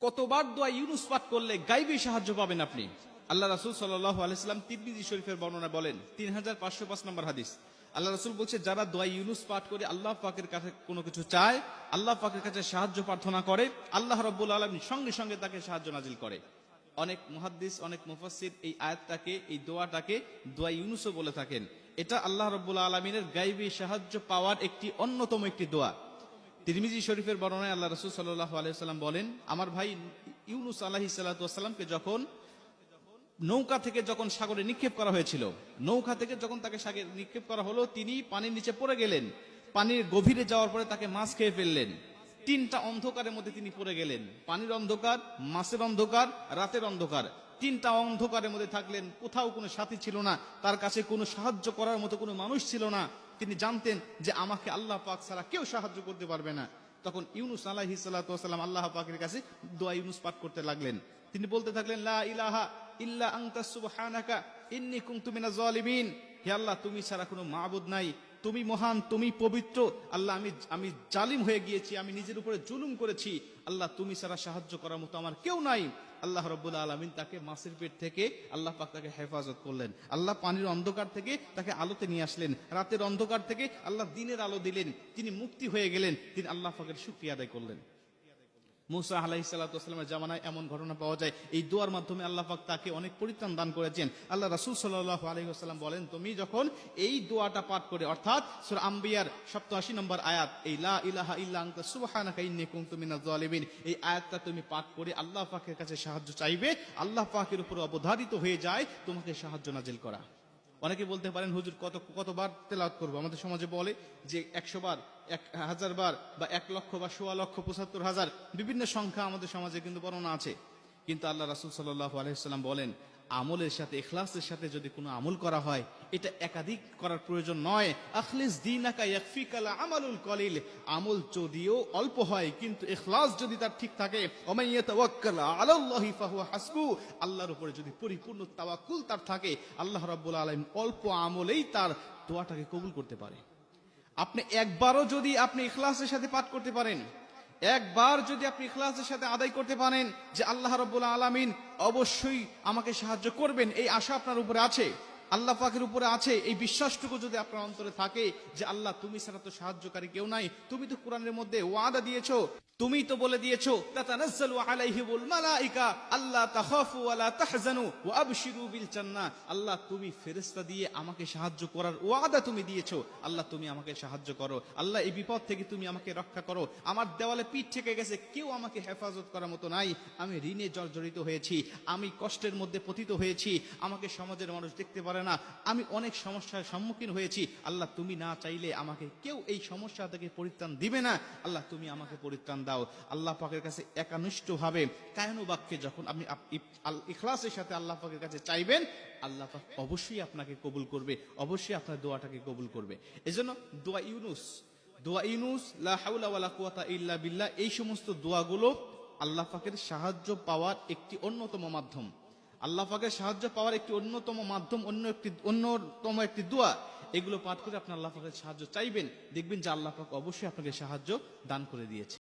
কতবার দোয়া ইউনুস পাঠ করলে গাইবী সাহায্য পাবেন আপনি? আল্লাহ রাসূল সাল্লাল্লাহু আলাইহি সাল্লাম তিরমিজি শরীফের বর্ণনা বলেন 3505 নম্বর হাদিস। আল্লাহ রাসূল বলছে, যারা দোয়া ইউনুস পাঠ করে আল্লাহ পাকের কাছে কোনো কিছু চায়, আল্লাহ পাকের কাছে সাহায্য প্রার্থনা করে, আল্লাহ রাব্বুল আলামিন সঙ্গে সঙ্গে তাকে সাহায্য নাজিল করে। অনেক মুহাদ্দিস, অনেক মুফাসসির এই আয়াতটাকে, এই দোয়াটাকে দোয়া ইউনুসও বলে থাকেন। এটা আল্লাহ রাব্বুল আলামিনের গাইবী সাহায্য পাওয়ার একটি অন্যতম একটি দোয়া। তিরমিজি শরীফের বর্ণনায় আল্লাহ রাসূল সাল্লাল্লাহু আলাইহি ওয়াসাল্লাম বলেন, আমার ভাই ইউনুস আলাইহিস সালাতু ওয়াসসালামকে যখন নৌকা থেকে যখন সাগরে নিক্ষেপ করা হয়েছিল, নৌকা থেকে যখন তাকে সাগরে নিক্ষেপ করা হলো, তিনি পানির নিচে পড়ে গেলেন। পানির গভীরে যাওয়ার পরে তাকে মাছ খেয়ে ফেললেন। তিনটা অন্ধকারের মধ্যে তিনি পড়ে গেলেন, পানির অন্ধকার, মাছের অন্ধকার, রাতের অন্ধকার। তিনটা অন্ধকারের মধ্যে থাকলেন, কোথাও কোনো সাথী ছিল না, তার কাছে কোনো সাহায্য করার মতো কোনো মানুষ ছিল না। তিনি জানতেন যে আমাকে আল্লাহ পাক ছাড়া কেউ সাহায্য করতে পারবে না। তখন ইউনুস আলাইহিস সালাতু ওয়াসসালাম আল্লাহ পাকের কাছে দোয়া ইউনুস পাঠ করতে লাগলেন। তিনি বলতে থাকলেন, লা ইলাহা ইল্লা আনতা সুবহানাকা ইন্নী কুনতু মিনাজ জালিমিন। হে আল্লাহ, তুমি ছাড়া কোনো মাবুদ নাই, তুমি মহান, তুমি পবিত্র। আল্লাহ, আমি জালিম হয়ে গিয়েছি, আমি নিজের উপরে জুলুম করেছি। আল্লাহ, তুমি ছাড়া সাহায্য করার মতো আমার কেউ নাই। আল্লাহ রাব্বুল আলামিন তাকে মাছের পেট থেকে আল্লাহ পাক তাকে হেফাজত করলেন। আল্লাহ পানির অন্ধকার থেকে তাকে আলোতে নিয়ে আসলেন। রাতের অন্ধকার থেকে আল্লাহ দিনের আলো দিলেন। তিনি মুক্তি হয়ে গেলেন। তিনি আল্লাহ পাকের শুকরিয়া আদায় করলেন। মুসা আলাইহিস সালাতু ওয়াসসালামের জামানায় এমন ঘটনা পাওয়া যায়, এই দোয়ার মাধ্যমে আল্লাহ পাক তাকে অনেক পরিত্রাণ দান করেছেন। আল্লাহ রাসূল সাল্লাল্লাহু আলাইহি ওয়াসাল্লাম বলেন, তুমি যখন এই দোয়াটা পাঠ করে, অর্থাৎ সূরা আম্বিয়ার 87 নম্বর আয়াত, এই লা ইলাহা ইল্লা আনতা সুবহানাকা ইন্নী কুনতু মিনাজ জালিমিন, এই আয়াতটা তুমি পাঠ করে আল্লাহ পাকের কাছে সাহায্য চাইবে, আল্লাহ পাকের উপর অবধারিত হয়ে যায় তোমাকে সাহায্য নাজিল করা। অনেকে বলতে পারেন, হুজুর কতবার তেলাওয়াত করবো? আমাদের সমাজে বলে যে 100 বার, 1000 বার, বা 1 লক্ষ, বা 16,75,000 বিভিন্ন সংখ্যা আমাদের সমাজে কিন্তু বর্ণনা আছে। কিন্তু আল্লাহ রাসূল সাল্লাল্লাহু আলাইহি ওয়াসাল্লাম বলেন, আমলের সাথে, ইখলাসের সাথে যদি কোনো আমল করা হয়, এটা একাধিক করার প্রয়োজন নয়। আখলিস দীনাকা ইয়াকফিকাল আমালুল কলিল, আমল যদিও অল্প হয় কিন্তু ইখলাস যদি তার ঠিক থাকে, ওমান ইয়াতাওয়াক্কাল আলাল্লাহি ফাহুয়া হাসবু, আল্লাহর উপরে যদি পরিপূর্ণ তাওয়াক্কুল তার থাকে, আল্লাহ রাব্বুল আলামিন অল্প আমলেই তার দোয়াটাকে কবুল করতে পারে। আপনি একবারও যদি আপনি ইখলাসের সাথে পাঠ করতে পারেন, একবার যদি আপনি ইখলাসের সাথে আদায় করতে পারেন যে আল্লাহ রাব্বুল আলামিন অবশ্যই আমাকে সাহায্য করবেন, এই আশা আপনার উপরে আছে, আল্লাহ পাকের উপরে আছে, এই বিশ্বাসটুকু যদি আপনার অন্তরে থাকে যে আল্লাহ, তুমি ছাড়া তো সাহায্যকারী কেউ নাই, তুমি তো কোরআনের মধ্যে ওয়াদা দিয়েছো, তুমি তো বলে দিয়েছো, তাতানাজ্জালু আলাইহিমুল মালাইকা আল্লা তাখাফু ওয়া লা তাহজানু ওয়া আবশিরু বিল জান্নাহ, আল্লাহ তুমি ফেরেশতা দিয়ে আমাকে সাহায্য করার ওয়াদা তুমি দিয়েছো, আল্লাহ তুমি আমাকে সাহায্য করো, আল্লাহ এই বিপদ থেকে তুমি আমাকে রক্ষা করো, আমার দেওয়ালে পিঠ থেকে গেছে, কেউ আমাকে হেফাজত করার মতো নাই, আমি ঋণে জর্জরিত হয়েছি, আমি কষ্টের মধ্যে পতিত হয়েছি, আমাকে সমাজের মানুষ দেখতে পারে না, আমি অনেক সমস্যার সম্মুখীন হয়েছি, আল্লাহ তুমি না চাইলে আমাকে কেউ এই সমস্যা থেকে পরিত্রাণ দিবে না, আল্লাহ তুমি আমাকে পরিত্রাণ দাও। আল্লাহ পাকের কাছে একানিষ্ঠভাবে কায়নু বাক্যে যখন আপনি ইখলাসের সাথে আল্লাহ পাকের কাছে চাইবেন, আল্লাহ পাক অবশ্যই আপনাকে কবুল করবে, অবশ্যই আপনার দোয়াটাকে কবুল করবে। এজন্য দোয়া ইউনুস, লা হাওলা ওয়ালা কুওয়াতা ইল্লা বিল্লাহ, এই সমস্ত দোয়াগুলো আল্লাহ পাকের সাহায্য পাওয়ার একটি অন্যতম মাধ্যম, আল্লাহ পাকের সাহায্য পাওয়ার একটি অন্যতম মাধ্যম, অন্যতম একটি দোয়া। এগুলো পাঠ করে আপনি আল্লাহ পাকের সাহায্য চাইবেন, দেখবেন যে আল্লাহ পাক অবশ্যই আপনাকে সাহায্য দান করে দিয়েছে।